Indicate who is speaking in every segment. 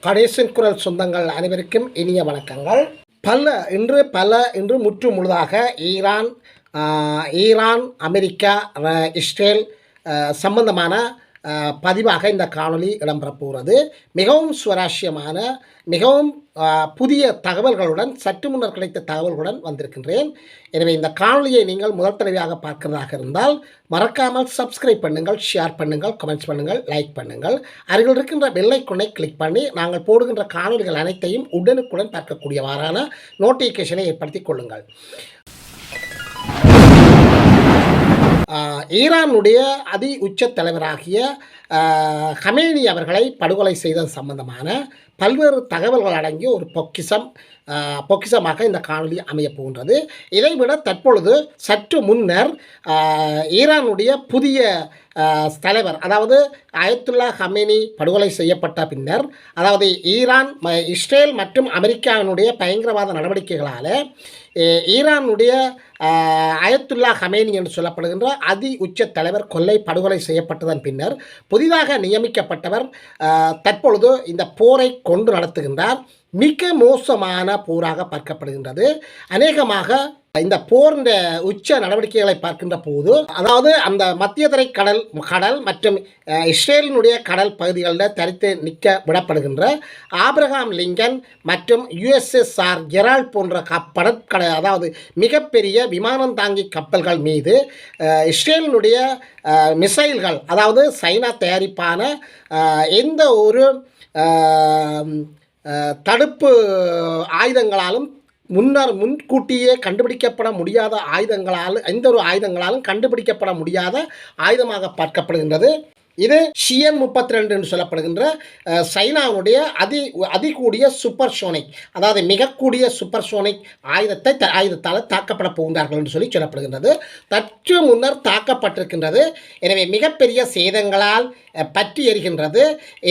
Speaker 1: கணேசன் குரல் சொந்தங்கள் அனைவருக்கும் இனிய வணக்கங்கள். இன்று முற்று முழுதாக ஈரான் அமெரிக்கா இஸ்ரேல் சம்பந்தமான பதிவாக இந்த காணொளி இடம்பெறப்போகிறது. மிகவும் சுவாரஸ்யமான மிகவும் புதிய தகவல்களுடன் சற்று முன்னர் கிடைத்த தகவல்களுடன் வந்திருக்கின்றேன். எனவே இந்த காணொலியை நீங்கள் முதல் தடவையாக பார்க்கிறதாக இருந்தால் மறக்காமல் சப்ஸ்கிரைப் பண்ணுங்கள், ஷேர் பண்ணுங்கள், கமெண்ட்ஸ் பண்ணுங்கள், லைக் பண்ணுங்கள். அருகில் இருக்கின்ற பெல் ஐகானை கிளிக் பண்ணி நாங்கள் போடுகின்ற காணொலிகள் அனைத்தையும் உடனுக்குடன் பார்க்கக்கூடியவாறான நோட்டிஃபிகேஷனை ஏற்படுத்திக் கொள்ளுங்கள். ஈரானுடைய அதி உச்ச தலைவராகிய ஹமேனி அவர்களை படுகொலை செய்தது சம்பந்தமான பல்வேறு தகவல்கள் அடங்கிய ஒரு பொக்கிஷமாக இந்த காணொலி அமையப் போகின்றது. இதைவிட தற்பொழுது சற்று முன்னர் ஈரானுடைய புதிய தலைவர், அதாவது அயத்துல்லா ஹமேனி படுகொலை செய்யப்பட்ட பின்னர், அதாவது இஸ்ரேல் மற்றும் அமெரிக்காவினுடைய பயங்கரவாத நடவடிக்கைகளால் ஈரானுடைய அயத்துல்லா ஹமேனி என்று சொல்லப்படுகின்ற அதி உச்ச தலைவர் படுகொலை செய்யப்பட்டதன் பின்னர் புதிதாக நியமிக்கப்பட்டவர் தற்பொழுது இந்த போரை கொண்டு நடத்துகின்றார். மிக மோசமான போராக பார்க்கப்படுகின்றது. அநேகமாக இந்த போரின் உச்ச நடவடிக்கைகளை பார்க்கின்ற போது, அதாவது அந்த மத்திய தரை கடல் மற்றும் இஸ்ரேலினுடைய கடல் பகுதிகளில் தரித்து நிற்க விடப்படுகின்ற ஆப்ரஹாம் லிங்கன் மற்றும் USSR ஜெரால்ட் போன்ற அதாவது மிகப்பெரிய விமானம் தாங்கி கப்பல்கள் மீது இஸ்ரேலினுடைய மிசைல்கள், அதாவது சைனா தயாரிப்பான எந்த ஒரு தடுப்பு ஆயுதங்களாலும் முன்கூட்டியே கண்டுபிடிக்கப்பட முடியாத எந்த ஒரு ஆயுதங்களாலும் கண்டுபிடிக்கப்பட முடியாத ஆயுதமாக பார்க்கப்படுகின்றது. இது CN-32 என்று சொல்லப்படுகின்ற சைனாவுடைய அதிகூடிய சூப்பர்சோனிக், அதாவது மிகக்கூடிய சூப்பர்சோனிக் ஆயுதத்தால் தாக்கப்பட போகின்றார்கள் என்று சொல்லப்படுகின்றது. சற்று முன்னர் தாக்கப்பட்டிருக்கின்றது. எனவே மிகப்பெரிய சேதங்களால் பற்றி எறிகின்றது.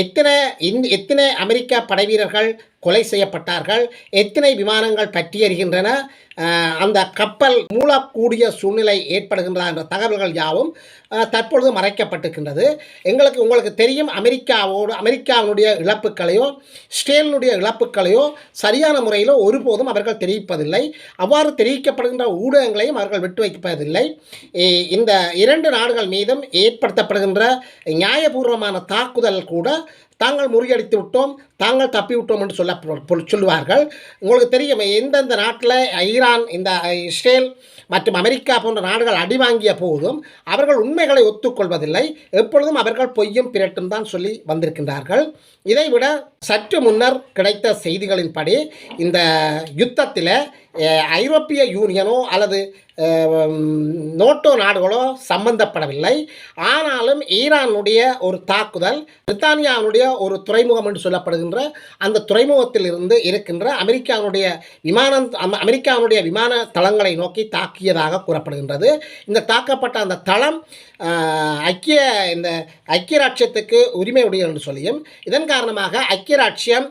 Speaker 1: எத்தனை அமெரிக்கா படை வீரர்கள் கொலை செய்யப்பட்டார்கள், எத்தனை விமானங்கள் பற்றி எறிகின்றன, அந்த கப்பல் மூழக்கூடிய சூழ்நிலை ஏற்படுகின்றதா என்ற தகவல்கள் யாவும் தற்பொழுது மறைக்கப்பட்டிருக்கின்றது. உங்களுக்கு தெரியும், அமெரிக்காவினுடைய இழப்புகளையோ இஸ்ரேலினுடைய இழப்புகளையோ சரியான முறையில் ஒருபோதும் அவர்கள் தெரிவிப்பதில்லை. அவ்வாறு தெரிவிக்கப்படுகின்ற ஊடகங்களையும் அவர்கள் விட்டு வைப்பதில்லை. இந்த இரண்டு நாடுகள் மீதும் ஏற்படுத்தப்படுகின்ற நியாயபூர்வமான தாக்குதல் கூட தாங்கள் முறியடித்து விட்டோம், தாங்கள் தப்பிவிட்டோம் என்று சொல்லுவார்கள். உங்களுக்கு தெரியும், எந்தெந்த நாட்டில் ஈரான், இந்த இஸ்ரேல் மற்றும் அமெரிக்கா போன்ற நாடுகள் அடி வாங்கிய போதும் அவர்கள் உண்மைகளை ஒத்துக்கொள்வதில்லை. எப்பொழுதும் அவர்கள் பொய்யும் பிரட்டும் தான் சொல்லி வந்திருக்கின்றார்கள். இதைவிட சற்று முன்னர் கிடைத்த செய்திகளின்படி இந்த யுத்தத்தில் ஐரோப்பிய யூனியனோ அல்லது நேட்டோ நாடுகளோ சம்பந்தப்படவில்லை. ஆனாலும் ஈரானுடைய ஒரு தாக்குதல் பிரித்தானியாவுடைய ஒரு துறைமுகம் என்று சொல்லப்படுகின்ற அந்த துறைமுகத்தில் இருந்து இருக்கின்ற அமெரிக்காவுடைய விமான தளங்களை நோக்கி தாக்கியதாக கூறப்படுகின்றது. இந்த தாக்கப்பட்ட அந்த தளம் ஐக்கிய ராச்சியத்துக்கு உரிமை உடையது என்று சொல்லியும், இதன் காரணமாக ஐக்கிய ராச்சியம்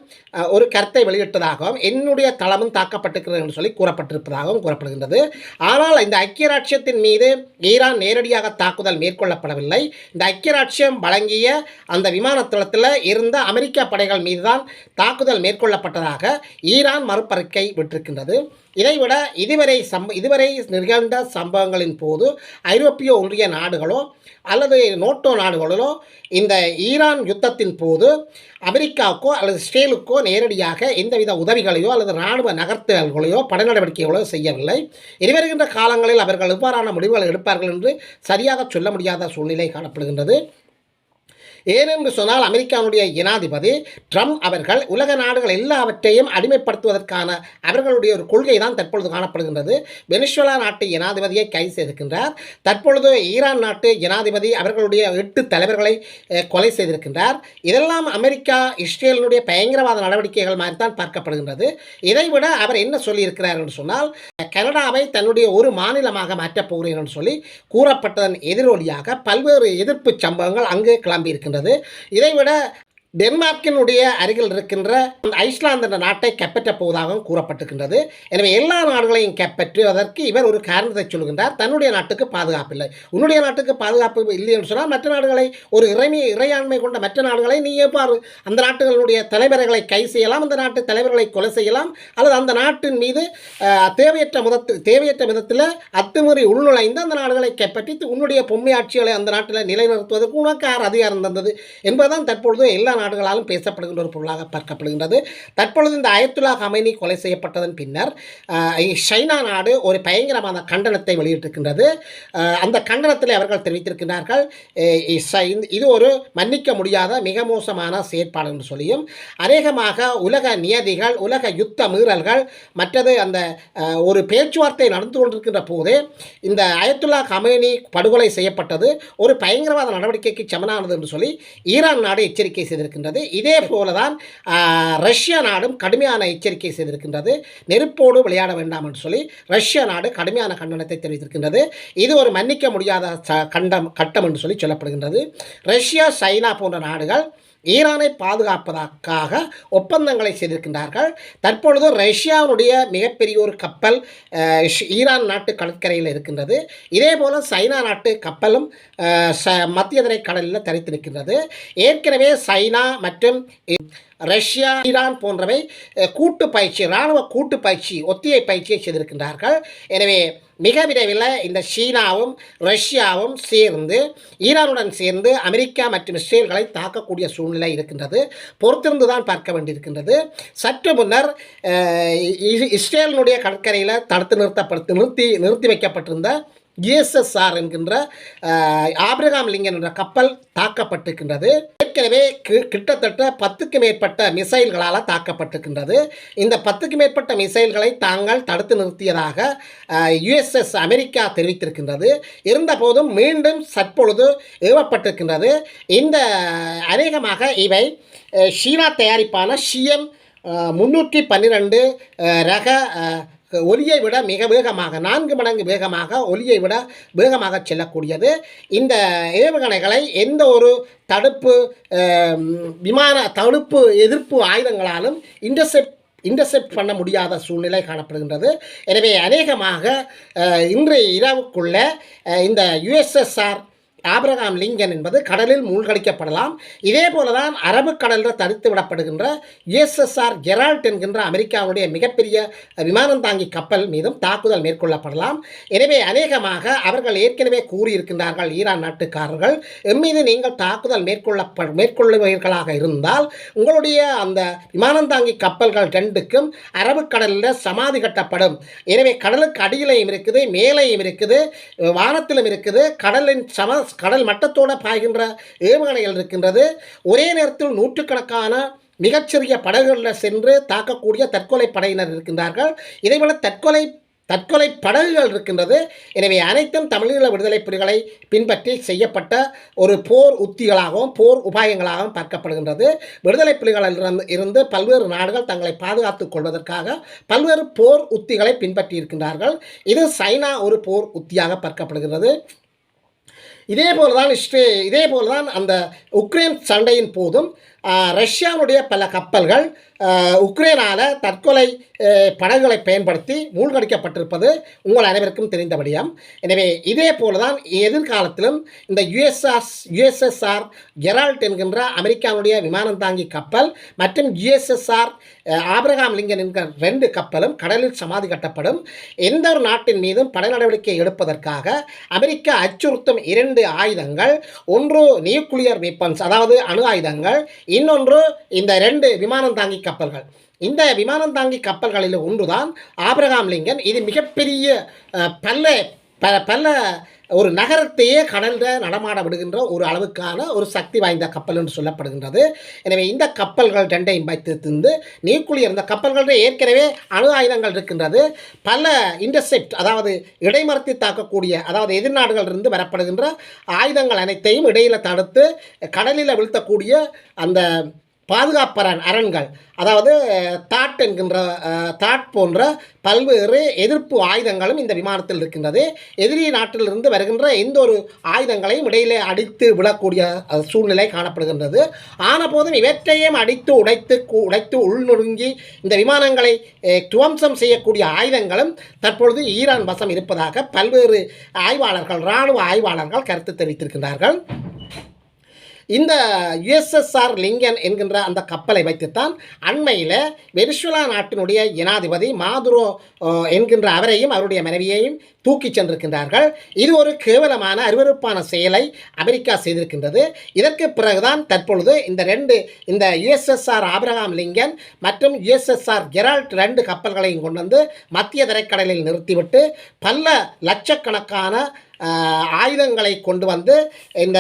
Speaker 1: ஒரு கருத்தை வெளியிட்டதாகவும் என்னுடைய தளமும் தாக்கப்பட்டிருக்கிறது என்று சொல்லி கூறப்பட்டிருப்பதாகவும் கூறப்படுகின்றது. ஆனால் இந்த ஐக்கிய ராச்சியத்தின் மீது ஈரான் நேரடியாக தாக்குதல் மேற்கொள்ளப்படவில்லை. இந்த ஐக்கிய ராச்சியம் வழங்கிய அந்த விமான தளத்தில் இருந்த அமெரிக்க படைகள் மீதுதான் தாக்குதல் மேற்கொள்ளப்பட்டதாக ஈரான் மறுப்பறிக்கை விட்டிருக்கின்றது. இதைவிட இதுவரை நிகழ்ந்த சம்பவங்களின் போது ஐரோப்பிய ஒன்றிய நாடுகளோ அல்லது நேட்டோ நாடுகளோ இந்த ஈரான் யுத்தத்தின் போது அமெரிக்காவுக்கோ அல்லது இஸ்ரேலுக்கோ நேரடியாக எந்தவித உதவிகளையோ அல்லது இராணுவ நகர்த்தல்களையோ படை நடவடிக்கைகளோ செய்யவில்லை. இனிவருகின்ற காலங்களில் அவர்கள் எவ்வாறான முடிவுகளை எடுப்பார்கள் என்று சரியாக சொல்ல முடியாத சூழ்நிலை காணப்படுகின்றது. ஏனென்று சொன்னால், அமெரிக்காவுடைய ஜனாதிபதி ட்ரம்ப் அவர்கள் உலக நாடுகள் எல்லாவற்றையும் அடிமைப்படுத்துவதற்கான அவர்களுடைய ஒரு கொள்கை தான் தற்பொழுது காணப்படுகின்றது. வெனிசுவேலா நாட்டு ஜனாதிபதியை கைது செய்திருக்கின்றார். தற்பொழுது ஈரான் நாட்டு ஜனாதிபதி அவர்களுடைய 8 தலைவர்களை கொலை செய்திருக்கின்றார். இதெல்லாம் அமெரிக்கா இஸ்ரேலினுடைய பயங்கரவாத நடவடிக்கைகள் மாதிரி தான் பார்க்கப்படுகின்றது. இதைவிட அவர் என்ன சொல்லியிருக்கிறார் என்று சொன்னால், கனடாவை தன்னுடைய ஒரு மாநிலமாக மாற்றப் போகிறேன் என்று சொல்லி கூறப்பட்டதன் எதிரொலியாக பல்வேறு எதிர்ப்பு சம்பவங்கள் அங்கு கிளம்பியிருக்கின்றன. இதைவிட டென்மார்க்கினுடைய அருகில் இருக்கின்ற ஐஸ்லாந்து என்ற நாட்டை கைப்பற்றப் போவதாகவும் கூறப்பட்டிருக்கின்றது. எனவே எல்லா நாடுகளையும் கைப்பற்றுவதற்கு இவர் ஒரு காரணத்தை சொல்கின்றார். தன்னுடைய நாட்டுக்கு பாதுகாப்பு இல்லை. உன்னுடைய நாட்டுக்கு பாதுகாப்பு இல்லை என்று சொன்னால் மற்ற நாடுகளை ஒரு இறையாண்மை கொண்ட மற்ற நாடுகளை நீ எவ்வாறு அந்த நாட்டுகளுடைய தலைவர்களை கை செய்யலாம், அந்த நாட்டு தலைவர்களை கொலை செய்யலாம், அல்லது அந்த நாட்டின் மீது தேவையற்ற விதத்தில் அத்துமீறி உள்நுழைந்து அந்த நாடுகளை கைப்பற்றி உன்னுடைய பொம்மை ஆட்சிகளை அந்த நாட்டில் நிலைநிறுத்துவதற்கு உனக்கு யார் அதிகாரம் தந்தது என்பதுதான் தற்பொழுது எல்லா நாடுகளாலும் பேசப்படுகின்ற ஒரு பொருளாக பார்க்கப்படுகின்றது. தற்பொழுது இந்த அயத்துல்லா கமைனி கொலை செய்யப்பட்டதன் பின்னர் சைனா நாடு ஒரு பயங்கரமான கண்டனத்தை வெளியிட்டிருக்கின்றது. அந்த கண்டனத்தில் அவர்கள் தெரிவித்திருக்கிறார்கள், இது ஒரு மன்னிக்க முடியாத மிக மோசமான செயற்பாடு என்று சொல்லியும், அநேகமாக உலக நியதிகள், உலக யுத்த மீறல்கள், மற்றது அந்த ஒரு பேச்சுவார்த்தை நடந்து கொண்டிருக்கின்ற போது இந்த அயத்துல்லா கமைனி படுகொலை செய்யப்பட்டது ஒரு பயங்கரவாத நடவடிக்கைக்கு சமனானது என்று சொல்லி ஈரான் நாடு எச்சரிக்கை செய்திருக்கின்றது. இதே போலதான் ரஷ்யா நாடும் கடுமையான எச்சரிக்கை செய்திருக்கின்றது. நெருப்போடு விளையாட வேண்டாம் என்று சொல்லி ரஷ்யா நாடு கடுமையான கண்டனத்தை தெரிவித்திருக்கின்றது. இது ஒரு மன்னிக்க முடியாத கட்டம் என்று சொல்லி சொல்லப்படுகின்றது. ரஷ்யா, சைனா போன்ற நாடுகள் ஈரானை பாதுகாப்பதற்காக ஒப்பந்தங்களை செய்திருக்கின்றார்கள். தற்பொழுது ரஷ்யாவுடைய மிகப்பெரிய ஒரு கப்பல் ஈரான் நாட்டு கடற்கரையில் இருக்கின்றது. இதே போல் சைனா நாட்டு கப்பலும் மத்திய தரை கடலில் தரித்து நிற்கின்றது. ஏற்கனவே சைனா மற்றும் ரஷ்யா, ஈரான் போன்றவை கூட்டு பயிற்சி, இராணுவ கூட்டு பயிற்சி, ஒத்திகை பயிற்சியை செய்திருக்கின்றார்கள். எனவே மிக விரைவில் இந்த சீனாவும் ரஷ்யாவும் சேர்ந்து ஈரானுடன் சேர்ந்து அமெரிக்கா மற்றும் இஸ்ரேல்களை தாக்கக்கூடிய சூழ்நிலை இருக்கின்றது. பொறுத்திருந்து தான் பார்க்க வேண்டியிருக்கின்றது. சற்று முன்னர் இஸ்ரேலினுடைய கடற்கரையில் நிறுத்தி வைக்கப்பட்டிருந்த USSR என்கின்ற ஆப்ரகாம் லிங்கன் என்ற கப்பல் தாக்கப்பட்டிருக்கின்றது. ஏற்கனவே கிட்டத்தட்ட 10க்கு மேற்பட்ட மிசைல்களால் தாக்கப்பட்டிருக்கின்றது. இந்த 10க்கு மேற்பட்ட மிசைல்களை தாங்கள் தடுத்து நிறுத்தியதாக USS அமெரிக்கா தெரிவித்திருக்கின்றது. இருந்தபோதும் மீண்டும் தற்பொழுது ஏவப்பட்டிருக்கின்றது. இந்த அநேகமாக இவை சீனா தயாரிப்பான CM 312 ரக ஒலியை விட மிக வேகமாக 4 மடங்கு வேகமாக ஒலியை விட வேகமாக செல்லக்கூடியது. இந்த ஏவுகணைகளை எந்த ஒரு தடுப்பு எதிர்ப்பு ஆயுதங்களாலும் இன்டர்செப்ட் பண்ண முடியாத சூழ்நிலை காணப்படுகின்றது. எனவே அநேகமாக இன்றைய இரவுக்குள்ள இந்த USSR ஆப்ரகாம் லிங்கன் என்பது கடலில் மூழ்கடிக்கப்படலாம். இதே போலதான் அரபு கடலில் தடுத்து விடப்படுகின்ற USSR ஜெரால்ட் என்கின்ற அமெரிக்காவுடைய மிகப்பெரிய விமானம் தாங்கி கப்பல் மீதும் தாக்குதல் மேற்கொள்ளப்படலாம். எனவே அநேகமாக அவர்கள் ஏற்கனவே கூறியிருக்கின்றார்கள், ஈரான் நாட்டுக்காரர்கள், எம்மீது நீங்கள் தாக்குதல் மேற்கொள்ளுவீர்களாக இருந்தால் உங்களுடைய அந்த விமானம் தாங்கி கப்பல்கள் 2க்கும் அரபு கடலில் சமாதி கட்டப்படும். எனவே கடலுக்கு அடியிலையும் இருக்குது, மேலையும் இருக்குது, வானத்திலும் இருக்குது, கடல் மட்டத்தோடு பாய்கின்ற ஏவுகணைகள் இருக்கின்றது. ஒரே நேரத்தில் நூற்றுக்கணக்கான மிகச்சிறிய படகுகளில் சென்று தாக்கக்கூடிய தற்கொலை படையினர் இருக்கின்றார்கள். இதைவிட தற்கொலை படகுகள் இருக்கின்றது. எனவே அனைத்தும் தமிழீழ விடுதலை புலிகளை பின்பற்றி செய்யப்பட்ட ஒரு போர் உத்திகளாகவும் போர் உபாயங்களாகவும் பார்க்கப்படுகின்றது. விடுதலை புலிகளில் இருந்து பல்வேறு நாடுகள் தங்களை பாதுகாத்துக் கொள்வதற்காக பல்வேறு போர் உத்திகளை பின்பற்றி இருக்கின்றார்கள். இது சைனா ஒரு போர் உத்தியாக பார்க்கப்படுகிறது. இதே போலதான் அந்த உக்ரைன் சண்டையின் போதும் ரஷ்யாவுடைய பல கப்பல்கள் உக்ரைனால் தற்கொலை படகுகளை பயன்படுத்தி மூழ்கடிக்கப்பட்டிருப்பது உங்கள் அனைவருக்கும் தெரிந்தபடியாம். எனவே இதே போலதான் எதிர்காலத்திலும் இந்த USSR ஜெரால்ட் என்கின்ற அமெரிக்காவுடைய விமானம் தாங்கி கப்பல் மற்றும் USSR ஆப்ரகாம் லிங்கன் என்கிற 2 கப்பலும் கடலில் சமாதி கட்டப்படும். எந்த ஒரு நாட்டின் மீதும் படை நடவடிக்கை எடுப்பதற்காக அமெரிக்கா அச்சுறுத்தும் 2 ஆயுதங்கள், ஒன்று நியூக்ளியர் வெப்பன்ஸ் அதாவது அணு ஆயுதங்கள், இன்னொன்று இந்த 2 விமானம் தாங்கி கப்பல்கள். இந்த விமானம் தாங்கி கப்பல்களில் ஒன்றுதான் ஆப்ரகாம் லிங்கன். இது மிகப்பெரிய பல ஒரு நகரத்தையே கடலில் நடமாட விடுகின்ற ஒரு அளவுக்கான ஒரு சக்தி வாய்ந்த கப்பல் என்று சொல்லப்படுகின்றது. எனவே இந்த கப்பல்கள் 2ஐயும் வைத்திருந்து நியூக்ளியர், இந்த கப்பல்களில் ஏற்கனவே அணு ஆயுதங்கள் இருக்கின்றது. பல இன்டர்செப்ட் அதாவது இடைமறுத்தி தாக்கக்கூடிய, அதாவது எதிர்நாடுகளிலிருந்து வரப்படுகின்ற ஆயுதங்கள் அனைத்தையும் இடையில் தடுத்து கடலில் வீழ்த்தக்கூடிய அந்த பாதுகாப்பு அரண்கள், அதாவது தாட் என்கின்ற தாட் போன்ற பல்வேறு எதிர்ப்பு ஆயுதங்களும் இந்த விமானத்தில் இருக்கின்றது. எதிரி நாட்டிலிருந்து வருகின்ற எந்த ஒரு ஆயுதங்களையும் இடையிலே அடித்து விடக்கூடிய சூழ்நிலை காணப்படுகின்றது. ஆனபோதும் இவற்றையும் அடித்து உடைத்து உள்நொறுங்கி இந்த விமானங்களை துவம்சம் செய்யக்கூடிய ஆயுதங்களும் தற்பொழுது ஈரான் வசம் இருப்பதாக பல்வேறு ஆய்வாளர்கள், இராணுவ ஆய்வாளர்கள் கருத்து தெரிவித்திருக்கின்றார்கள். இந்த யுஎஸ்எஸ்ஆர் லிங்கன் என்கின்ற அந்த கப்பலை வைத்துத்தான் அண்மையில் வெனிசுலா நாட்டினுடைய ஜனாதிபதி மாதுரோ என்கின்ற அவரையும் அவருடைய மனைவியையும் தூக்கி சென்றிருக்கின்றார்கள். இது ஒரு கேவலமான அருவருப்பான செயலை அமெரிக்கா செய்திருக்கின்றது. இதற்கு பிறகுதான் தற்பொழுது இந்த யுஎஸ்எஸ்ஆர் ஆபிரகாம் லிங்கன் மற்றும் யுஎஸ்எஸ்ஆர் ஜெரால்ட் 2 கப்பல்களையும் கொண்டு வந்து மத்திய தரைக்கடலில் நிறுத்திவிட்டு பல லட்சக்கணக்கான ஆயுதங்களை கொண்டு வந்து இந்த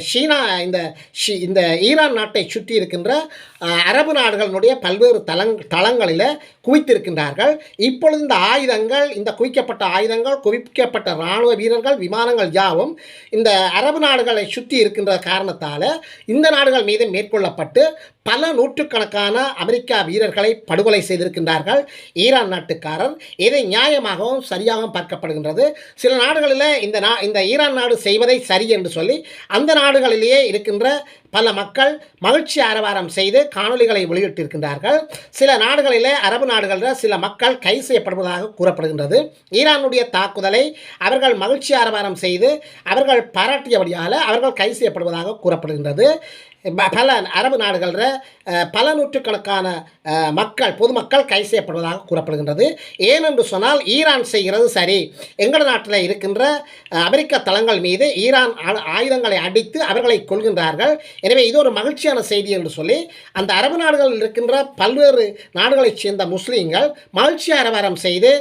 Speaker 1: சீனா இந்த ஈரான் நாட்டை சுற்றி இருக்கின்ற அரபு நாடுகளினுடைய பல்வேறு தளங்களில் குவித்திருக்கின்றார்கள். இப்பொழுது இந்த ஆயுதங்கள், இந்த குவிக்கப்பட்ட ஆயுதங்கள், குவிக்கப்பட்ட இராணுவ வீரர்கள், விமானங்கள் யாவும் இந்த அரபு நாடுகளை சுற்றி இருக்கின்ற காரணத்தால் இந்த நாடுகள் மீது மேற்கொள்ளப்பட்டு பல நூற்றுக்கணக்கான அமெரிக்கா வீரர்களை படுகொலை செய்திருக்கின்றார்கள் ஈரான் நாட்டுக்காரர். இதை நியாயமாகவும் சரியாகவும் பார்க்கப்படுகின்றது. சில நாடுகளில் இந்த ஈரான் நாடு செய்வதை சரி என்று சொல்லி அந்த நாடுகளிலேயே இருக்கின்ற பல மக்கள் மகிழ்ச்சி ஆரவாரம் செய்து காணொலிகளை வெளியிட்டிருக்கின்றார்கள். சில நாடுகளிலே, அரபு நாடுகளில் சில மக்கள் கைது செய்யப்படுவதாக கூறப்படுகின்றது. ஈரானுடைய தாக்குதலை அவர்கள் மகிழ்ச்சி ஆரவாரம் செய்து அவர்கள் பாராட்டியபடியால் அவர்கள் கைது செய்யப்படுவதாக கூறப்படுகின்றது. பல அரபு நாடுகளில் பல நூற்றுக்கணக்கான பொதுமக்கள் கைது செய்யப்படுவதாக கூறப்படுகின்றது. ஏனென்று சொன்னால் ஈரான் செய்கிறது சரி, எங்கள் நாட்டில் இருக்கின்ற அமெரிக்க தளங்கள் மீது ஈரான் ஆயுதங்களை அடித்து அவர்களை கொள்கின்றார்கள், எனவே இது ஒரு மகிழ்ச்சியான செய்தி என்று சொல்லி அந்த அரபு நாடுகளில் இருக்கின்ற பல்வேறு நாடுகளைச் சேர்ந்த முஸ்லீம்கள் மகிழ்ச்சி ஆரவாரம் செய்து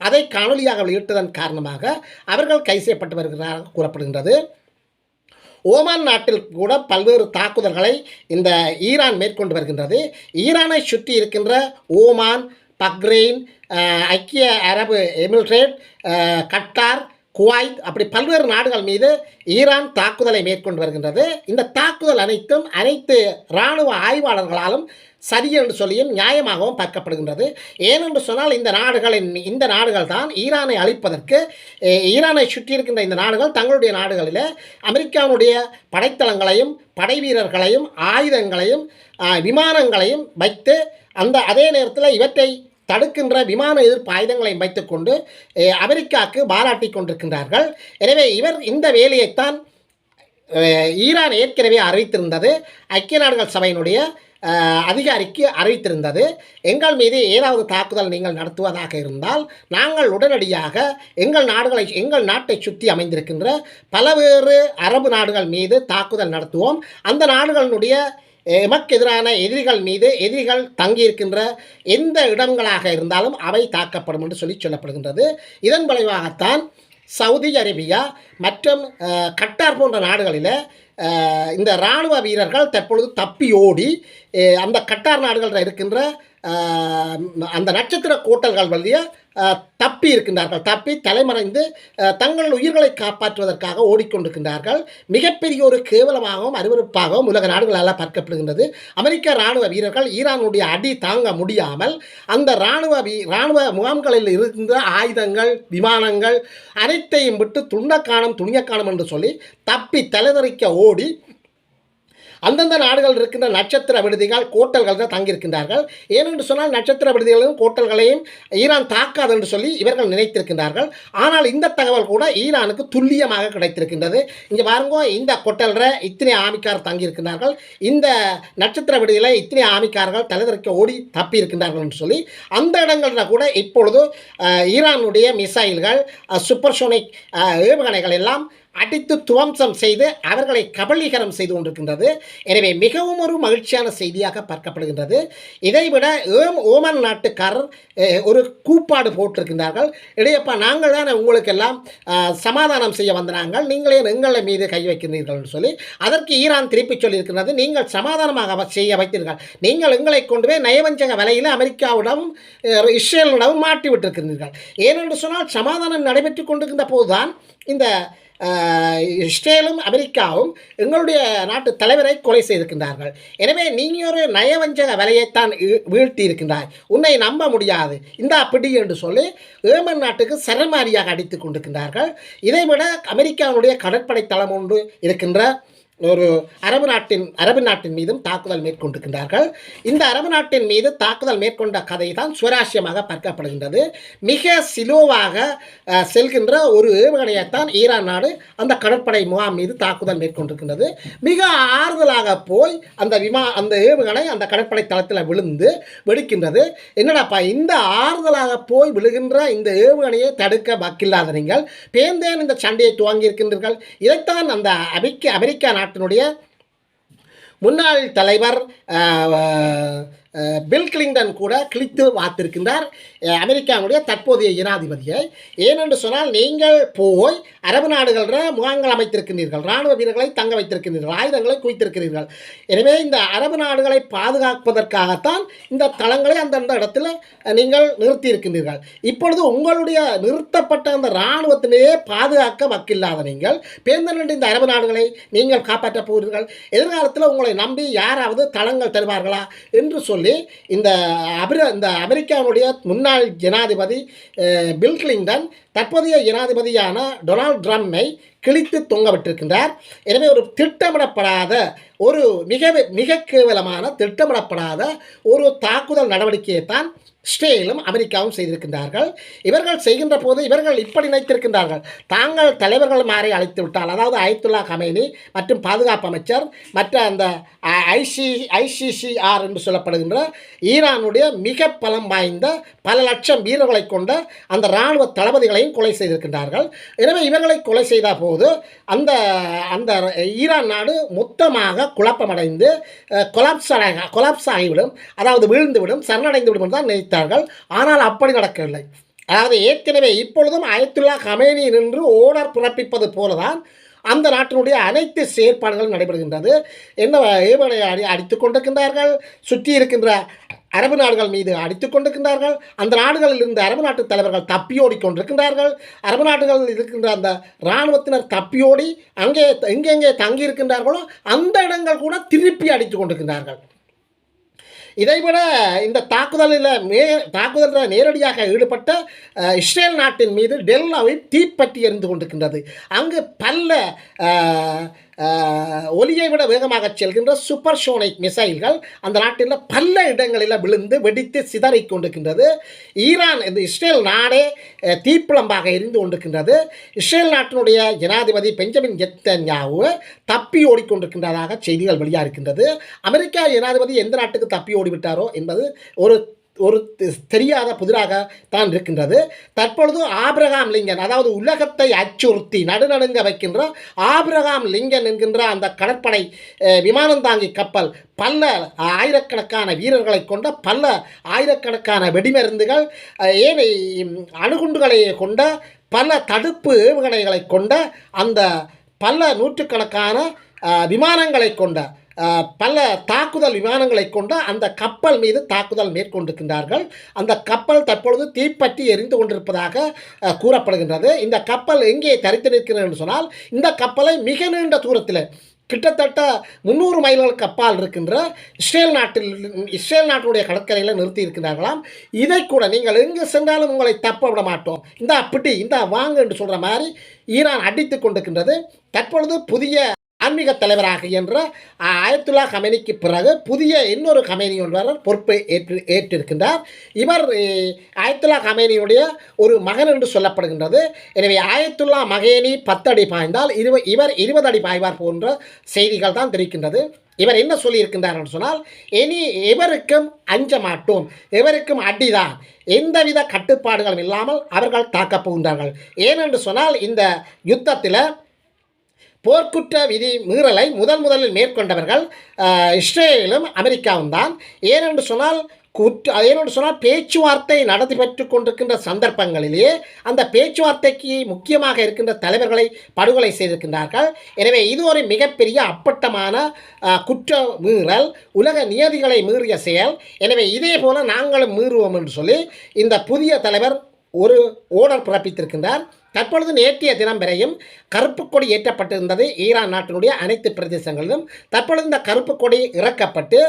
Speaker 1: அதை காணொலியாக வெளியிட்டதன் காரணமாக அவர்கள் கைது செய்யப்பட்டு வருகிறார்கள் கூறப்படுகின்றது. ஓமான் நாட்டில் கூட பல்வேறு தாக்குதல்களை இந்த ஈரான் மேற்கொண்டு வருகின்றது. ஈரானை சுற்றி இருக்கின்ற ஓமான், பஹ்ரைன், ஐக்கிய அரபு எமிரேட், கட்டார், குவைத், அப்படி பல்வேறு நாடுகள் மீது ஈரான் தாக்குதலை மேற்கொண்டு வருகின்றது. இந்த தாக்குதல் அனைத்து இராணுவ ஆய்வாளர்களாலும் சரி என்று சொல்லியும் நியாயமாகவும் பார்க்கப்படுகின்றது. ஏனென்று சொன்னால் இந்த நாடுகள் தான் ஈரானை அழிப்பதற்கு, ஈரானை சுற்றியிருக்கின்ற இந்த நாடுகள் தங்களுடைய நாடுகளில் அமெரிக்காவுடைய படைத்தளங்களையும் படை வீரர்களையும் ஆயுதங்களையும் விமானங்களையும் வைத்து அதே நேரத்தில் இவற்றை தடுக்கின்ற விமான எதிர்ப்பு ஆயுதங்களை வைத்துக்கொண்டு அமெரிக்காவுக்கு பாராட்டி கொண்டிருக்கின்றார்கள். எனவே இந்த வேலையைத்தான் ஈரான் ஏற்கனவே அறிவித்திருந்தது. ஐக்கிய நாடுகள் சபையினுடைய அதிகாரிக்கு அறிவித்திருந்தது. எங்கள் மீது ஏதாவது தாக்குதல் நீங்கள் நடத்துவதாக இருந்தால் நாங்கள் உடனடியாக எங்கள் நாட்டை சுற்றி அமைந்திருக்கின்ற பல்வேறு அரபு நாடுகள் மீது தாக்குதல் நடத்துவோம். அந்த நாடுகளினுடைய எமக்கு எதிரான எதிரிகள் மீது எதிரிகள் தங்கியிருக்கின்ற எந்த இடங்களாக இருந்தாலும் அவை தாக்கப்படும் என்று சொல்லப்படுகின்றது. இதன் விளைவாகத்தான் சவுதி அரேபியா மற்றும் கட்டார் போன்ற நாடுகளில் இந்த இராணுவ வீரர்கள் தற்பொழுது தப்பி ஓடி அந்த கட்டார் நாடுகளில் இருக்கின்ற அந்த நட்சத்திர கோட்டல்கள் வழியாக தப்பி தலைமறைந்து தங்கள் உயிர்களை காப்பாற்றுவதற்காக ஓடிக்கொண்டிருக்கின்றார்கள். மிகப்பெரிய ஒரு கேவலமாகவும் அருவருப்பாகவும் உலக நாடுகளால் பார்க்கப்படுகின்றது. அமெரிக்க இராணுவ வீரர்கள் ஈரானுடைய அடி தாங்க முடியாமல் அந்த இராணுவ முகாம்களில் இருக்கின்ற ஆயுதங்கள், விமானங்கள் அனைத்தையும் விட்டு துணியக்கானம் என்று சொல்லி தப்பி தலைதறிக்க ஓடி அந்தந்த நாடுகள் இருக்கின்ற நட்சத்திர விடுதிகள், கோட்டல்கள் தான் தங்கியிருக்கின்றார்கள். ஏனென்று சொன்னால் நட்சத்திர விடுதிகளையும் கோட்டல்களையும் ஈரான் தாக்காது என்று சொல்லி இவர்கள் நினைத்திருக்கின்றார்கள். ஆனால் இந்த தகவல் கூட ஈரானுக்கு துல்லியமாக கிடைத்திருக்கின்றது. இங்கே பாருங்க, இந்த கோட்டலில் இத்தனை ஆமிக்கார் தங்கியிருக்கின்றார்கள், இந்த நட்சத்திர விடுதியில் இத்தனை ஆமிக்கார்கள் தலைதறிக்க ஓடி தப்பி இருக்கின்றார்கள் என்று சொல்லி அந்த இடங்களில் கூட இப்பொழுது ஈரானுடைய மிசைல்கள், சூப்பர்சோனிக் ஏவுகணைகள் எல்லாம் அடித்து துவம்சம் செய்து அவர்களை கபலீகரம் செய்து கொண்டிருக்கின்றது. எனவே மிகவும் ஒரு மகிழ்ச்சியான செய்தியாக பார்க்கப்படுகின்றது. இதைவிட ஓமன் நாட்டுக்காரர் ஒரு கூப்பாடு போட்டிருக்கின்றார்கள். இடையப்பா, நாங்கள் தான் உங்களுக்கெல்லாம் சமாதானம் செய்ய வந்தாங்க, நீங்களே எங்களை மீது கை வைக்கிறீர்கள் என்று சொல்லி அதற்கு ஈரான் திருப்பி சொல்லியிருக்கின்றது, நீங்கள் சமாதானமாக செய்ய வைத்தீர்கள், நீங்கள் எங்களை கொண்டு போய் நயவஞ்சக விலையில் அமெரிக்காவிடம் இஸ்ரேலிடம் மாட்டி விட்டிருக்கிறீர்கள். ஏனென்று சொன்னால் சமாதானம் நடைபெற்று கொண்டிருக்கின்ற போதுதான் இந்த இஸ்ரேலும் அமெரிக்காவும் எங்களுடைய நாட்டு தலைவரை கொலை செய்திருக்கின்றார்கள். எனவே நீங்கள் ஒரு நயவஞ்சக வலையைத்தான் வீழ்த்தி இருக்கின்றாய், உன்னை நம்ப முடியாது, இந்தா பிடி என்று சொல்லி ஏமன் நாட்டுக்கு சரமாரியாக அடித்து கொண்டிருக்கின்றார்கள். இதைவிட அமெரிக்காவுடைய கடற்படை தளம் ஒன்று இருக்கின்ற ஒரு அரபு நாட்டின் மீதும் தாக்குதல் மேற்கொண்டிருக்கின்றார்கள். இந்த அரபு நாட்டின் மீது தாக்குதல் மேற்கொண்ட கதை தான் சுவராசியமாக பார்க்கப்படுகின்றது. மிக சிலோவாக செல்கின்ற ஒரு ஏவுகணையைத்தான் ஈரான் நாடு அந்த கடற்படை முகாம் மீது தாக்குதல் மேற்கொண்டிருக்கின்றது. மிக ஆறுதலாக போய் அந்த ஏவுகணை அந்த கடற்படை தளத்தில் விழுந்து வெடிக்கின்றது. என்னடாப்பா, இந்த ஆறுதலாக போய் விழுகின்ற இந்த ஏவுகணையை தடுக்க வக்கில்லாத நீங்கள் பேந்தேன் இந்த சண்டையை துவங்கி இருக்கின்றீர்கள். இதைத்தான் அந்த அமெரிக்கா நாட்டினுடைய முன்னாள் தலைவர் பில் கிளின்டன் கூட கிழித்து வாத்திருக்கின்றார் அமெரிக்காவுடைய தற்போதைய ஜனாதிபதியை. ஏனென்று சொன்னால், நீங்கள் போய் அரபு நாடுகளில் முகாம்கள் அமைத்திருக்கிறீர்கள், இராணுவ வீரர்களை தங்க வைத்திருக்கிறீர்கள், ஆயுதங்களை குவித்திருக்கிறீர்கள். எனவே இந்த அரபு நாடுகளை பாதுகாப்பதற்காகத்தான் இந்த தளங்களை அந்தந்த இடத்துல நீங்கள் நிறுத்தியிருக்கின்றீர்கள். இப்பொழுது உங்களுடைய நிறுத்தப்பட்ட அந்த இராணுவத்திலேயே பாதுகாக்க வக்கில்லாத நீங்கள் பேர்ந்த இந்த அரபு நாடுகளை நீங்கள் காப்பாற்றப் போகிறீர்கள். எதிர்காலத்தில் உங்களை நம்பி யாராவது தளங்கள் தருவார்களா என்று சொல்லி இந்த அமெரிக்காவுடைய முன்னாள் ஜனாதிபதி பில் கிளின்டன் தற்போதைய ஜனாதிபதியான டொனால்ட் ட்ரம்பை கிழித்து தொங்கவிட்டிருக்கின்றார். எனவே ஒரு திட்டமிடப்படாத ஒரு மிக கேவலமான திட்டமிடப்படாத ஒரு தாக்குதல் நடவடிக்கையை தான் இஸ்ரேலும் அமெரிக்காவும் செய்திருக்கின்றார்கள். இவர்கள் செய்கின்ற போது இவர்கள் இப்படி நினைத்திருக்கின்றார்கள், தாங்கள் தலைவர்கள் மாறி அழைத்து விட்டால், அதாவது அயத்துல்லா கமேனி மற்றும் பாதுகாப்பு அமைச்சர் மற்ற அந்த ICCR என்று சொல்லப்படுகின்ற ஈரானுடைய மிக பலம் வாய்ந்த பல லட்சம் வீரர்களை கொண்ட அந்த இராணுவ தளபதிகளையும் கொலை செய்திருக்கின்றார்கள். எனவே இவர்களை கொலை செய்த போது அந்த அந்த ஈரான் நாடு மொத்தமாக குழப்பமடைந்து கொலாப்ஸ் ஆகிவிடும், அதாவது வீழ்ந்துவிடும், சரணடைந்து விடும் தான் நினைத்தார்கள். ஆனால் அப்படி நடக்கவில்லை. அதாவது ஏற்கனவே இப்பொழுதும் அயத்துல்லா கமேனி நின்று ஓர்டர் பிறப்பிப்பது போலதான் அந்த நாட்டினுடைய அனைத்து செயற்பாடுகளும் நடைபெறுகின்றது. என்ன ஏவுகணையை அடித்துக் கொண்டிருக்கின்றார்கள், சுற்றி இருக்கின்ற அரபு நாடுகள் மீது அடித்துக் கொண்டிருக்கின்றார்கள். அந்த நாடுகளில் இருந்த அரபு நாட்டு தலைவர்கள் தப்பியோடி கொண்டிருக்கின்றார்கள். அரபு நாடுகளில் இருக்கின்ற அந்த இராணுவத்தினர் தப்பியோடி எங்கெங்கே தங்கியிருக்கின்றார்களோ அந்த இடங்கள் கூட திருப்பி அடித்துக் கொண்டிருக்கின்றார்கள். இதைவிட இந்த தாக்குதலில் நேரடியாக ஈடுபட்ட இஸ்ரேல் நாட்டின் மீது டெல் அவிவ் தீப்பற்றி எரிந்து கொண்டிருக்கின்றது. அங்கு பல ஒலியை விட வேகமாக செல்கின்ற சூப்பர்சோனிக் மிசைல்கள் அந்த நாட்டில் பல இடங்களில் விழுந்து வெடித்து சிதறி கொண்டிருக்கின்றது. ஈரான் இந்த இஸ்ரேல் நாடே தீப்பிழம்பாக எரிந்து கொண்டிருக்கின்றது. இஸ்ரேல் நாட்டினுடைய ஜனாதிபதி பெஞ்சமின் நெத்தன்யாஹூ தப்பி ஓடிக்கொண்டிருக்கின்றதாக செய்திகள் வெளியாக இருக்கின்றது. அமெரிக்கா ஜனாதிபதி எந்த நாட்டுக்கு தப்பி ஓடிவிட்டாரோ என்பது ஒரு தெரியாத புதிராக தான் இருக்கின்றது. தற்பொழுது ஆபிரகாம் லிங்கன், அதாவது உலகத்தை அச்சுறுத்தி நடுநடுங்க வைக்கின்ற ஆபிரகாம் லிங்கன் என்கின்ற அந்த கடற்படை விமானம் தாங்கி கப்பல் பல ஆயிரக்கணக்கான வீரர்களை கொண்ட பல ஆயிரக்கணக்கான வெடிமருந்துகள், ஏனை அணுகுண்டுகளை கொண்ட பல தடுப்பு ஏவுகணைகளை கொண்ட அந்த பல நூற்றுக்கணக்கான விமானங்களை கொண்ட பல தாக்குதல் விமானங்களை கொண்ட அந்த கப்பல் மீது தாக்குதல் மேற்கொண்டிருக்கின்றார்கள். அந்த கப்பல் தற்பொழுது தீப்பற்றி எரிந்து கொண்டிருப்பதாக கூறப்படுகின்றது. இந்த கப்பல் எங்கே தரித்து நிற்கிறது என்று சொன்னால், இந்த கப்பலை மிக நீண்ட தூரத்தில் கிட்டத்தட்ட 300 மைல்களுக்கு அப்பால் இருக்கின்ற இஸ்ரேல் நாட்டினுடைய கடற்கரையில் நிறுத்தி இருக்கின்றார்களாம். இதை கூட நீங்கள் எங்கு சென்றாலும் உங்களை தப்ப விட மாட்டோம், இந்த அப்படி இந்த வாங்க என்று சொல்கிற மாதிரி ஈரான் அடித்து கொண்டிருக்கின்றது. தற்பொழுது புதிய ஆன்மீக தலைவராக என்ற அயத்துல்லா கமேனிக்கு பிறகு புதிய இன்னொரு கமேனி ஒருவர் பொறுப்பை ஏற்றிருக்கின்றார். இவர் அயத்துல்லா கமேனியுடைய ஒரு மகன் என்று சொல்லப்படுகின்றது. எனவே அயத்துல்லா மகேனி 10 அடி பாய்ந்தால் இவர் 20 அடி பாய்வார் போன்ற செய்திகள் தான் தெரிவிக்கின்றது. இவர் என்ன சொல்லியிருக்கின்றார் என்று சொன்னால், இனி எவருக்கும் அஞ்ச மாட்டோம், எவருக்கும் அடிதான், எந்தவித கட்டுப்பாடுகளும் இல்லாமல் அவர்கள் தாக்கப் போகின்றார்கள். ஏனென்று சொன்னால், இந்த யுத்தத்தில் போர்க்குற்ற விதி மீறலை முதலில் மேற்கொண்டவர்கள் இஸ்ரேலும் அமெரிக்காவும் தான். ஏனென்று சொன்னால் பேச்சுவார்த்தை நடத்தி கொண்டிருக்கின்ற சந்தர்ப்பங்களிலேயே அந்த பேச்சுவார்த்தைக்கு முக்கியமாக இருக்கின்ற தலைவர்களை படுகொலை செய்திருக்கின்றார்கள். எனவே இது ஒரு மிகப்பெரிய அப்பட்டமான குற்ற மீறல், உலக நியதிகளை மீறிய செயல். எனவே இதே போல நாங்களும் மீறுவோம் என்று சொல்லி இந்த புதிய தலைவர் ஒரு ஓர்டர் பிறப்பித்திருக்கின்றார். தற்பொழுது நேற்றைய தினம் வரையும் கருப்பு கொடி ஏற்றப்பட்டிருந்தது ஈரான் நாட்டினுடைய அனைத்து பிரதேசங்களிலும். தற்பொழுது இந்த கருப்பு கொடி இறக்கப்பட்டு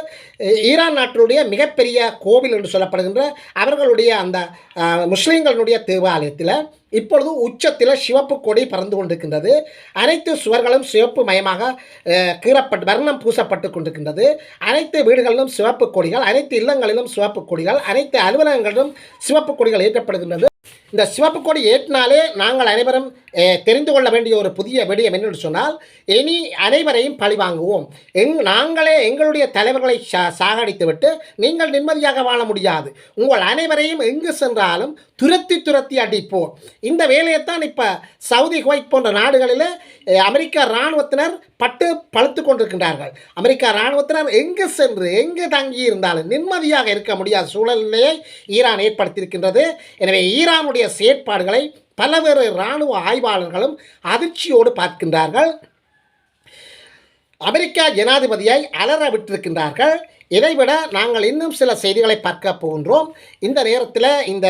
Speaker 1: ஈரான் நாட்டினுடைய மிகப்பெரிய கோவில் என்று சொல்லப்படுகின்ற அவர்களுடைய அந்த முஸ்லீம்களுடைய தேவாலயத்தில் இப்பொழுது உச்சத்தில் சிவப்பு கொடி பறந்து கொண்டிருக்கின்றது. அனைத்து சுவர்களும் சிவப்பு மயமாக கீறப்பட்டு வர்ணம் பூசப்பட்டு கொண்டிருக்கின்றது. அனைத்து வீடுகளிலும் சிவப்பு கொடிகள், அனைத்து இல்லங்களிலும் சிவப்பு கொடிகள், அனைத்து அலுவலகங்களிலும் சிவப்பு கொடிகள் ஏற்றப்படுகின்றது. இந்த சிவப்பு கொடி ஏற்றினாலே நாங்கள் அனைவரும் தெரிந்து கொள்ள வேண்டிய ஒரு புதிய விடயம் என்னென்று சொன்னால், இனி அனைவரையும் பழி வாங்குவோம். நாங்களே எங்களுடைய தலைவர்களை சாகடித்துவிட்டு நீங்கள் நிம்மதியாக வாழ முடியாது. உங்கள் அனைவரையும் எங்கு சென்றாலும் துரத்தி அடிப்போம். இந்த வேலையைத்தான் இப்போ சவுதி, குவைத் போன்ற நாடுகளில் அமெரிக்க இராணுவத்தினர் பழுத்து கொண்டிருக்கின்றார்கள். அமெரிக்க இராணுவத்தினர் எங்கு சென்று எங்கு தங்கி இருந்தாலும் நிம்மதியாக இருக்க முடியாத சூழலிலேயே ஈரான் ஏற்படுத்தியிருக்கின்றது. எனவே ஈரானுடைய செயற்பாடுகளை பலவேறு இராணுவ ஆய்வாளர்களும் அதிர்ச்சியோடு பார்க்கின்றார்கள். அமெரிக்கா ஜனாதிபதியை அலற விட்டிருக்கின்றார்கள். இதைவிட நாங்கள் இன்னும் சில செய்திகளை பார்க்க போகின்றோம். இந்த நேரத்தில் இந்த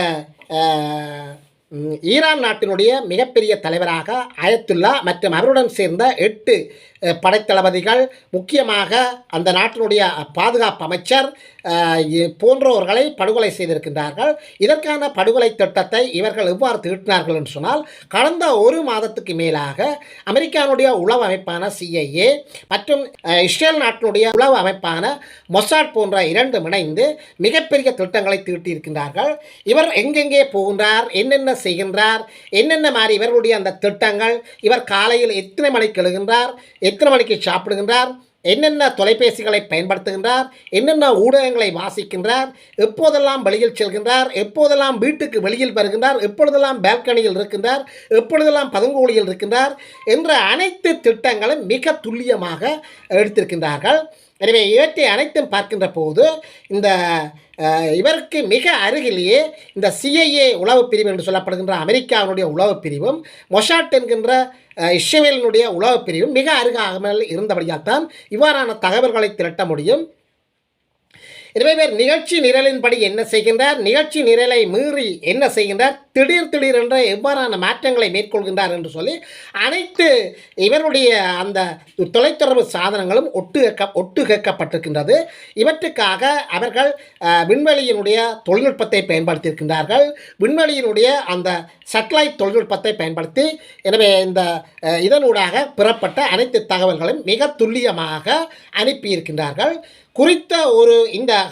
Speaker 1: ஈரான் நாட்டினுடைய மிகப்பெரிய தலைவராக அயத்துல்லா மற்றும் அவருடன் சேர்ந்த 8 படைத்தளபதிகள், முக்கியமாக அந்த நாட்டினுடைய பாதுகாப்பு அமைச்சர் போன்றவர்களை படுகொலை செய்திருக்கின்றார்கள். இதற்கான படுகொலை திட்டத்தை இவர்கள் எவ்வாறு தீட்டினார்கள் என்று சொன்னால், கடந்த ஒரு மாதத்துக்கு மேலாக அமெரிக்காவுடைய உளவு அமைப்பான CIA மற்றும் இஸ்ரேல் நாட்டினுடைய உளவு அமைப்பான மொசாட் போன்ற 2 இணைந்து மிகப்பெரிய திட்டங்களை தீட்டியிருக்கின்றார்கள். இவர் எங்கெங்கே போகின்றார், என்னென்ன செய்கின்றார், என்னென்ன மாதிரி இவர்களுடைய அந்த திட்டங்கள், இவர் காலையில் எத்தனை மணிக்கு எழுகின்றார், எத்தனை மணிக்கு சாப்பிடுகின்றார், என்னென்ன தொலைபேசிகளை பயன்படுத்துகின்றார், என்னென்ன ஊடகங்களை வாசிக்கின்றார், எப்போதெல்லாம் வெளியில் செல்கின்றார், எப்போதெல்லாம் வீட்டுக்கு வெளியில் வருகின்றார், எப்பொழுதெல்லாம் பால்கனியில் இருக்கின்றார், எப்பொழுதெல்லாம் பதுங்கோலியில் இருக்கின்றார் என்ற அனைத்து திட்டங்களும் மிக துல்லியமாக எடுத்திருக்கின்றார்கள். எனவே இவற்றை அனைத்தும் பார்க்கின்ற போது இந்த இவருக்கு மிக அருகிலேயே இந்த CIA உளவு பிரிவு என்று சொல்லப்படுகின்ற அமெரிக்காவினுடைய உளவு பிரிவும் மொசாட் என்கின்ற இஸ்ரேலினுடைய உளவு பிரிவும் மிக அருகாமல் இருந்தபடியால் தான் இவ்வாறான தகவல்களை திரட்ட முடியும். எனவே நிகழ்ச்சி நிரலின்படி என்ன செய்கின்றார், நிகழ்ச்சி நிரலை மீறி என்ன செய்கின்றார், திடீர் என்ற எவ்வாறான மாற்றங்களை மேற்கொள்கின்றார் என்று சொல்லி அனைத்து இவருடைய அந்த தொலைத்தொடர்பு சாதனங்களும் ஒட்டு கேட்கப்பட்டிருக்கின்றது. இவற்றுக்காக அவர்கள் விண்வெளியினுடைய தொழில்நுட்பத்தை பயன்படுத்தியிருக்கின்றார்கள். விண்வெளியினுடைய அந்த சேட்டலைட் தொழில்நுட்பத்தை பயன்படுத்தி, எனவே இந்த இதனூடாக பெறப்பட்ட அனைத்து தகவல்களும் மிக துல்லியமாக அனுப்பியிருக்கின்றார். குறித்த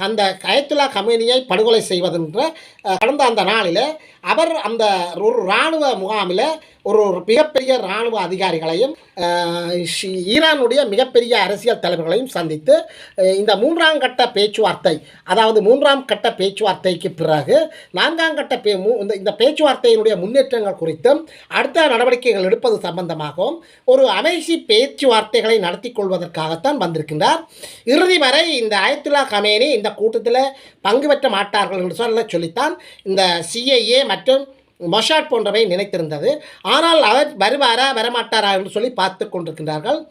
Speaker 1: அந்த அயத்துல்லா கமேனியை படுகொலை செய்வதென்ற கடந்த அந்த நாளில் அவர் அந்த ஒரு இராணுவ முகாமில் ஒரு மிகப்பெரிய இராணுவ அதிகாரிகளையும் ஈரானுடைய மிகப்பெரிய அரசியல் தலைவர்களையும் சந்தித்து இந்த 3ஆம் கட்ட பேச்சுவார்த்தை, அதாவது 3ஆம் கட்ட பேச்சுவார்த்தைக்கு பிறகு 4ஆம் கட்ட இந்த பேச்சுவார்த்தையினுடைய முன்னேற்றங்கள் குறித்தும் அடுத்த நடவடிக்கைகள் எடுப்பது சம்பந்தமாகவும் ஒரு அமைதி பேச்சுவார்த்தைகளை நடத்தி கொள்வதற்காகத்தான் வந்திருக்கின்றார். இறுதி வரை இந்த அயத்துல்லா கமேனி இந்த கூட்டத்தில் பங்கு பெற்ற மாட்டார்கள் என்று சொல்லித்தான் இந்த CIA மற்றும் மொசாட் போன்றவை நினைத்திருந்தது. ஆனால் அவர் வருவாரா வரமாட்டாரா என்று சொல்லி பார்த்து கொண்டிருக்கின்றார்கள்.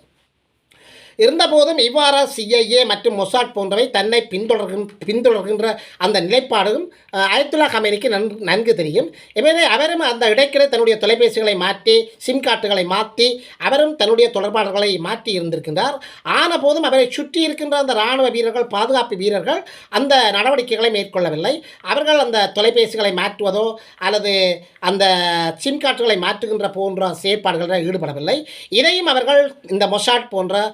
Speaker 1: இருந்தபோதும் இவ்வாறு CIA மற்றும் மொசாட் போன்றவை தன்னை பின்தொடர்கின்ற அந்த நிலைப்பாடும் அயத்துல்லா கமேனிக்கு நன்கு தெரியும். எனவே அவரும் அந்த இடைக்கிட தன்னுடைய தொலைபேசிகளை மாற்றி, சிம் கார்டுகளை மாற்றி, அவரும் தன்னுடைய தொடர்பாளர்களை மாற்றி இருந்திருக்கின்றார். ஆன போதும் அவரை சுற்றி இருக்கின்ற அந்த இராணுவ வீரர்கள், பாதுகாப்பு வீரர்கள் அந்த நடவடிக்கைகளை மேற்கொள்ளவில்லை. அவர்கள் அந்த தொலைபேசிகளை மாற்றுவதோ அல்லது அந்த சிம் கார்டுகளை மாற்றுகின்ற போன்ற செயற்பாடுகளில் ஈடுபடவில்லை. இதையும் அவர்கள் இந்த மொசாட் போன்ற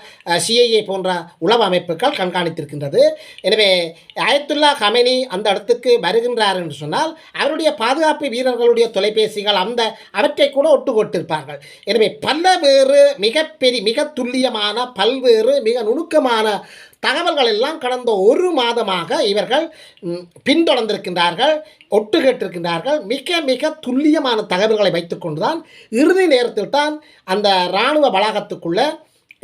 Speaker 1: CIA போன்ற உளவு அமைப்புகள் கண்காணித்திருக்கின்றது. எனவே அயத்துல்லா கமேனி அந்த இடத்துக்கு வருகின்றார் என்று சொன்னால் அவருடைய பாதுகாப்பு வீரர்களுடைய தொலைபேசிகள் அவற்றை கூட ஒட்டுக்கொட்டிருப்பார்கள். எனவே பல்வேறு மிக துல்லியமான பல்வேறு மிக நுணுக்கமான தகவல்கள் எல்லாம் கடந்த ஒரு மாதமாக இவர்கள் பின்தொடர்ந்திருக்கின்றார்கள், ஒட்டு கேட்டிருக்கின்றார்கள். மிக துல்லியமான தகவல்களை வைத்துக்கொண்டுதான் இறுதி நேரத்தில் தான் அந்த இராணுவ வளாகத்துக்குள்ள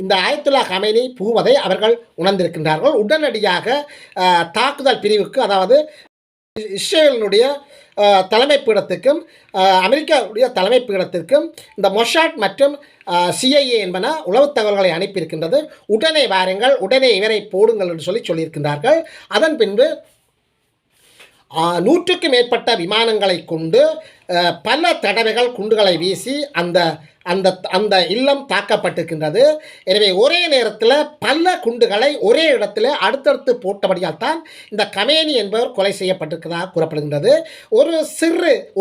Speaker 1: இந்த அயத்துல்லா கமேனி புகுவதை அவர்கள் உணர்ந்திருக்கின்றார்கள். உடனடியாக தாக்குதல் பிரிவுக்கு, அதாவது இஸ்ரேலினுடைய தலைமை பீடத்துக்கும் அமெரிக்காவுடைய தலைமை பீடத்திற்கும் இந்த மொசாட் மற்றும் CIA என்பன உளவு தகவல்களை அனுப்பியிருக்கின்றது. உடனே வாருங்கள், உடனே இவரை போடுங்கள் என்று சொல்லியிருக்கின்றார்கள். அதன் பின்பு 100க்கும் மேற்பட்ட விமானங்களை கொண்டு பல தடவைகள் குண்டுகளை வீசி அந்த அந்த அந்த இல்லம் தாக்கப்பட்டிருக்கின்றது. எனவே ஒரே நேரத்தில் பல குண்டுகளை ஒரே இடத்துல அடுத்தடுத்து போட்டபடியால் தான் இந்த கமேனி என்பவர் கொலை செய்யப்பட்டிருக்கிறதாக கூறப்படுகின்றது.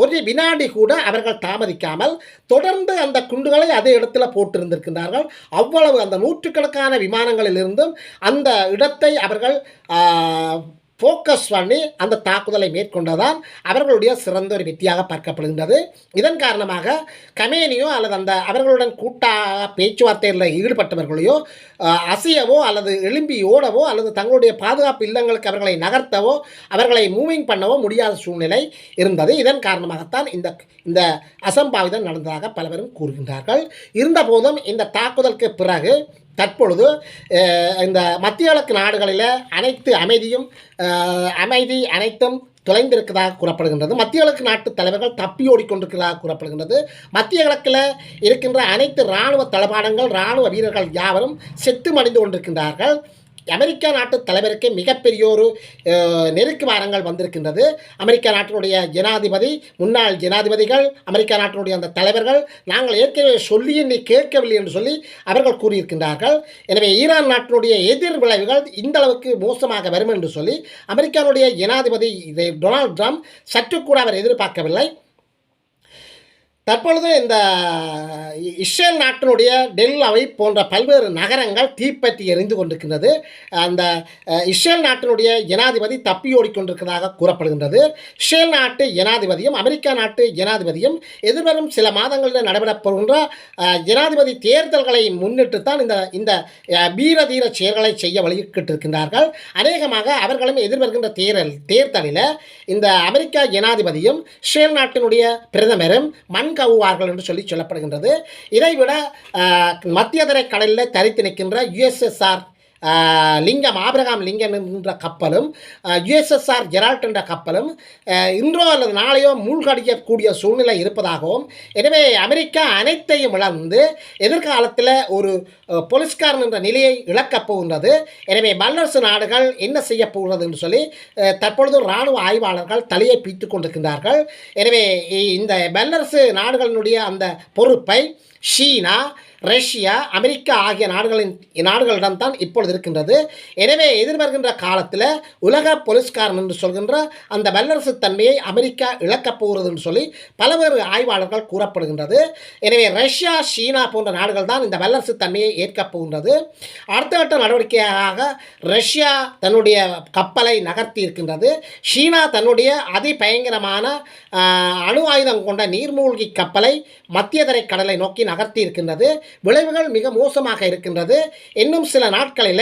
Speaker 1: ஒரு வினாடி கூட அவர்கள் தாமதிக்காமல் தொடர்ந்து அந்த குண்டுகளை அதே இடத்துல போட்டிருந்திருக்கின்றார்கள். அவ்வளவு அந்த நூற்றுக்கணக்கான விமானங்களிலிருந்தும் அந்த இடத்தை அவர்கள் ஃபோக்கஸ் பண்ணி அந்த தாக்குதலை மேற்கொண்டதான் அவர்களுடைய சிறந்த ஒரு வெற்றியாக பார்க்கப்படுகின்றது. இதன் காரணமாக கமேனியோ அல்லது அந்த அவர்களுடன் கூட்டாக பேச்சுவார்த்தையில் ஈடுபட்டவர்களையோ அசையவோ அல்லது எழும்பி ஓடவோ அல்லது தங்களுடைய பாதுகாப்பு இல்லங்களுக்கு அவர்களை நகர்த்தவோ அவர்களை மூவிங் பண்ணவோ முடியாத சூழ்நிலை இருந்தது. இதன் காரணமாகத்தான் இந்த அசம்பாவிதம் நடந்ததாக பலவரும் கூறுகின்றார்கள். இருந்தபோதும் இந்த தாக்குதலுக்கு பிறகு தற்பொழுது இந்த மத்திய கிழக்கு நாடுகளில் அமைதி அனைத்தும் தொலைந்திருக்கிறதாக கூறப்படுகின்றது. மத்திய கிழக்கு நாட்டு தலைவர்கள் தப்பி ஓடிக்கொண்டிருக்கிறதாக கூறப்படுகின்றது. மத்திய கிழக்கில் இருக்கின்ற அனைத்து இராணுவ தளபாடங்கள் இராணுவ வீரர்கள் யாவரும் செத்து மடிந்து கொண்டிருக்கின்றார்கள். அமெரிக்கா நாட்டு தலைவருக்கு மிகப்பெரிய ஒரு நெருக்கு வாரங்கள் வந்திருக்கின்றது. அமெரிக்கா நாட்டினுடைய ஜனாதிபதி, முன்னாள் ஜனாதிபதிகள், அமெரிக்கா நாட்டினுடைய அந்த தலைவர்கள் நாங்கள் ஏற்கனவே சொல்லி நீ கேட்கவில்லை என்று சொல்லி அவர்கள் கூறியிருக்கின்றார்கள். எனவே ஈரான் நாட்டினுடைய எதிர் விளைவுகள் இந்த அளவுக்கு மோசமாக வரும் என்று சொல்லி அமெரிக்காவுடைய ஜனாதிபதி டொனால்ட் ட்ரம்ப் சற்று கூட அவர் எதிர்பார்க்கவில்லை. தற்பொழுது இந்த இஸ்ரேல் நாட்டினுடைய டெல்லாவை போன்ற பல்வேறு நகரங்கள் தீப்பற்றி எரிந்து கொண்டிருக்கின்றது. அந்த இஸ்ரேல் நாட்டினுடைய ஜனாதிபதி தப்பி ஓடிக்கொண்டிருக்கிறதாக கூறப்படுகின்றது. இஸ்ரேல் நாட்டு ஜனாதிபதியும் அமெரிக்கா நாட்டு ஜனாதிபதியும் எதிர்வரும் சில மாதங்களில் நடைபெறப்போகின்ற ஜனாதிபதி தேர்தல்களை முன்னிட்டு தான் இந்த வீரதீர செயல்களை செய்ய வழிகிட்டிருக்கின்றார்கள். அநேகமாக அவர்களும் எதிர்வருகின்ற தேர்தலில் இந்த அமெரிக்கா ஜனாதிபதியும் இஸ்ரேல் நாட்டினுடைய பிரதமரும் கவுவார்கள் என்று சொல்லப்படுகின்றது. இதைவிட மத்திய தரை கடலில் தரித்து நிற்கின்ற USSR ஆபிரகாம் லிங்கன் என்ற கப்பலும் USSR ஜெரால்ட் என்ற கப்பலும் இன்றோ அல்லது நாளையோ மூழ்கடிக்கக்கூடிய சூழ்நிலை இருப்பதாகவும், எனவே அமெரிக்கா அனைத்தையும் இழந்து எதிர்காலத்தில் ஒரு போலீஸ்காரன் என்ற நிலையை இழக்கப் போகின்றது. எனவே வல்லரசு நாடுகள் என்ன செய்ய போகிறது என்று சொல்லி தற்பொழுது இராணுவ ஆய்வாளர்கள் தலையை பிய்த்து கொண்டிருக்கின்றார்கள். எனவே இந்த வல்லரசு நாடுகளினுடைய அந்த பொறுப்பை சீனா, ரஷ்யா, அமெரிக்கா ஆகிய நாடுகளிடம்தான் இப்பொழுது இருக்கின்றது. எனவே எதிர்வருகின்ற காலத்தில் உலக போலீஸ்காரன் என்று சொல்கின்ற அந்த வல்லரசு தன்மையை அமெரிக்கா இழக்கப் போகிறது என்று சொல்லி பல்வேறு ஆய்வாளர்கள் கூறப்படுகின்றது. எனவே ரஷ்யா, சீனா போன்ற நாடுகள் தான் இந்த வல்லரசு தன்மையை ஏற்கப் போகின்றது. அடுத்த கட்ட நடவடிக்கையாக ரஷ்யா தன்னுடைய கப்பலை நகர்த்தி இருக்கின்றது. சீனா தன்னுடைய அதிபயங்கரமான அணு ஆயுதம் கொண்ட நீர்மூழ்கி கப்பலை மத்திய தரை கடலை நோக்கி நகர்த்தி இருக்கின்றது. விளைவுகள் மிக மோசமாக இருக்கின்றது. இன்னும் சில நாட்களில்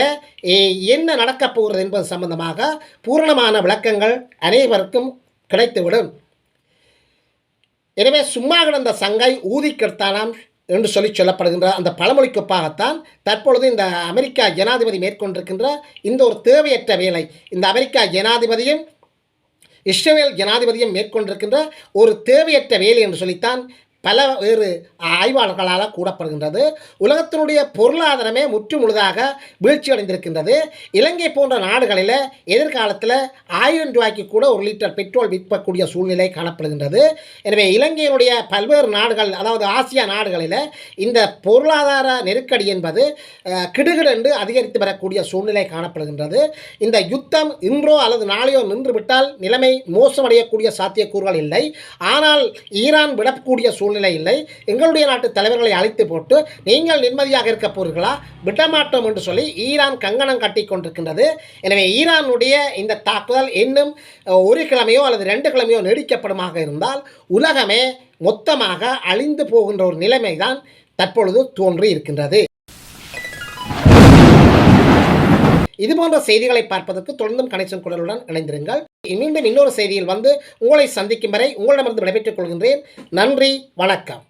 Speaker 1: என்ன நடக்கப் போகிறது என்பது சம்பந்தமாக பூரணமான விளக்கங்கள் அனைவருக்கும் கிடைத்துவிடும். எனவே சும்மா கிடந்த சங்கை ஊதி கெடுத்தானாம் என்று சொல்லப்படுகின்ற அந்த பழமொழிக்குப்பாகத்தான் தற்பொழுது இந்த அமெரிக்கா ஜனாதிபதி மேற்கொண்டிருக்கின்ற இந்த ஒரு தேவையற்ற வேலை, இந்த அமெரிக்கா ஜனாதிபதியும் இஸ்ரேல் ஜனாதிபதியும் மேற்கொண்டிருக்கின்ற ஒரு தேவையற்ற வேலை என்று சொல்லித்தான் பல வேறு ஆய்வாளர்களால் கூறப்படுகின்றது. உலகத்தினுடைய பொருளாதாரமே முற்று முழுதாக வீழ்ச்சி அடைந்திருக்கின்றது. இலங்கை போன்ற நாடுகளில் எதிர்காலத்தில் 1000 ரூபாய்க்கு கூட 1 லிட்டர் பெட்ரோல் விற்கக்கூடிய சூழ்நிலை காணப்படுகின்றது. எனவே இலங்கையினுடைய பல்வேறு நாடுகள், அதாவது ஆசியா நாடுகளில் இந்த பொருளாதார நெருக்கடி என்பது கிடுகிடென்று அதிகரித்து வரக்கூடிய சூழ்நிலை காணப்படுகின்றது. இந்த யுத்தம் இன்றோ அல்லது நாளையோ நின்றுவிட்டால் நிலைமை மோசமடையக்கூடிய சாத்தியக்கூறுகள் இல்லை. ஆனால் ஈரான் விடக்கூடிய சூழ்நிலை இல்லை. எங்களுடைய நாட்டு தலைவர்களை அழைத்து போட்டு நீங்கள் நிம்மதியாக இருக்க போகிறீர்களா, விடமாட்டோம் என்று சொல்லி ஈரான் கங்கணம் கட்டி கொண்டிருக்கின்றது. எனவே ஈரானுடைய இந்த தாக்குதல் இன்னும் 1 கிழமையோ அல்லது 2 கிழமையோ நீடிக்கப்படுமாக இருந்தால் உலகமே மொத்தமாக அழிந்து போகின்ற ஒரு நிலைமைதான் தற்பொழுது தோன்றி இருக்கின்றது. இதுபோன்ற செய்திகளை பார்ப்பதற்கு தொடர்ந்தும் கனெக்ஷன் குரலுடன் இணைந்திருங்கள். மீண்டும் இன்னொரு செய்தியில் உங்களை சந்திக்கும் வரை உங்களிடமிருந்து விடைபெற்றுக் கொள்கின்றேன். நன்றி, வணக்கம்.